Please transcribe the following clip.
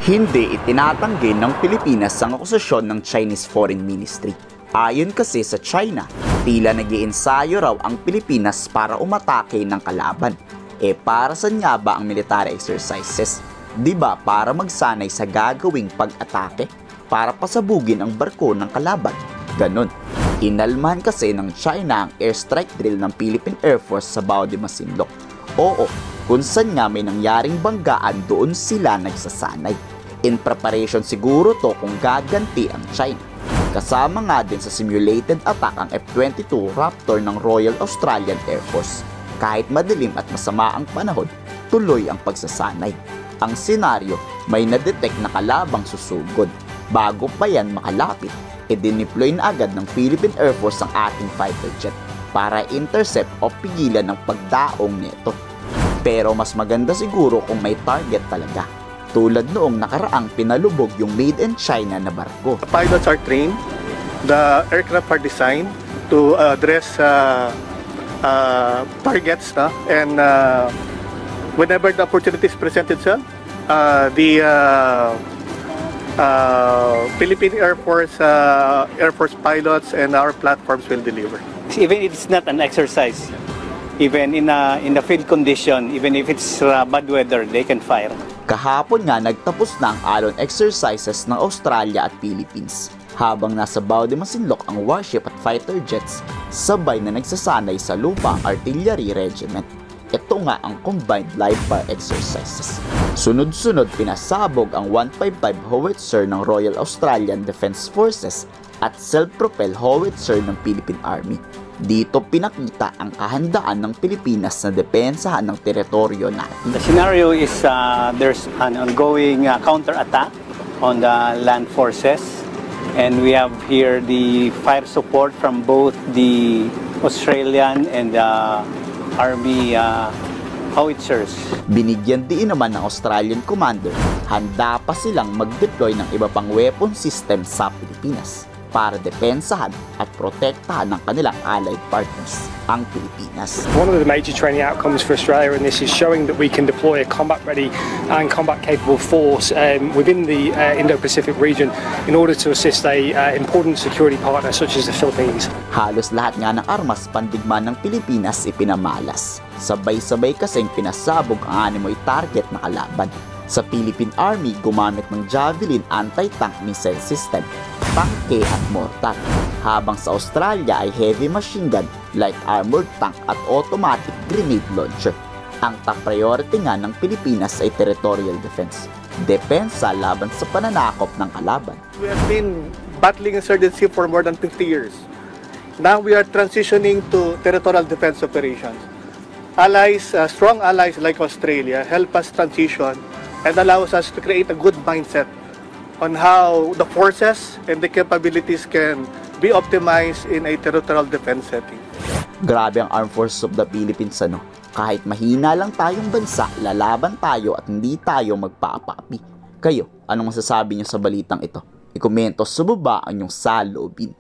Hindi itinatanggi ng Pilipinas ang akusasyon ng Chinese Foreign Ministry. Ayon kasi sa China, tila nag-iensayo raw ang Pilipinas para umatake ng kalaban. Para saan nga ba ang military exercises? Diba para magsanay sa gagawing pag-atake? Para pasabugin ang barko ng kalaban? Ganon. Inalmahan kasi ng China ang airstrike drill ng Philippine Air Force sa Bao de Masinloc. Oo, kung saan nga may nangyaring banggaan, doon sila nagsasanay. In preparation siguro to kung gaganti ang China. Kasama nga din sa simulated attack ang F-22 Raptor ng Royal Australian Air Force. Kahit madilim at masama ang panahon, tuloy ang pagsasanay. Ang senaryo, may na-detect na kalabang susugod. Bago pa yan makalapit, dineploy na agad ng Philippine Air Force ang ating fighter jet para intercept o pigilan ng pagdaong nito. Pero mas maganda siguro kung may target talaga. Tulad noong nakaraang pinalubog yung made in China na barko. The pilots are trained, the aircraft are designed to address targets, and whenever the opportunities present itself, the Philippine Air Force pilots and our platforms will deliver. Even if it's not an exercise, even in the field condition, even if it's bad weather, they can fire. Kahapon nga nagtapos na ang alon exercises ng Australia at Philippines. Habang nasa Bao de Masinloc ang warship at fighter jets, sabay na nagsasanay sa lupa ang artillery regiment. Ito nga ang combined live fire exercises. Sunod-sunod pinasabog ang 155 howitzer ng Royal Australian Defence Forces at self-propelled howitzer ng Philippine Army. Dito pinakita ang kahandaan ng Pilipinas na depensahan ng teritoryo natin. The scenario is there's an ongoing counter-attack on the land forces, and we have here the fire support from both the Australian and the Army howitzers. Binigyan din naman ng Australian commander, handa pa silang mag-deploy ng iba pang weapon system sa Pilipinas para depensahan at protektahan ng kanilang allied partners, ang Pilipinas. One of the major training outcomes for Australia in this is showing that we can deploy a combat-ready and combat-capable force within the Indo-Pacific region in order to assist a important security partner such as the Philippines. Halos lahat nga ng armas pandigma ng Pilipinas ipinamalas. Sabay-sabay kasing pinasabog ang animoy target na kalaban. Sa Philippine Army, gumamit ng Javelin anti-tank missile system, tangke at mortar. Habang sa Australia ay heavy machine gun, light armored tank at automatic grenade launcher. Ang top priority nga ng Pilipinas ay territorial defense. Depensa laban sa pananakop ng kalaban. We have been battling insurgency for more than 50 years. Now we are transitioning to territorial defense operations. Allies, strong allies like Australia help us transition and allows us to create a good mindset on how the forces and the capabilities can be optimized in a territorial defense setting. Grabe ang Armed Forces of the Philippines, ano? Kahit mahina lang tayong bansa, lalaban tayo at hindi tayo magpapaapi. Kayo, anong masasabi niyo sa balitang ito? I-komento sa baba ang inyong saloobin.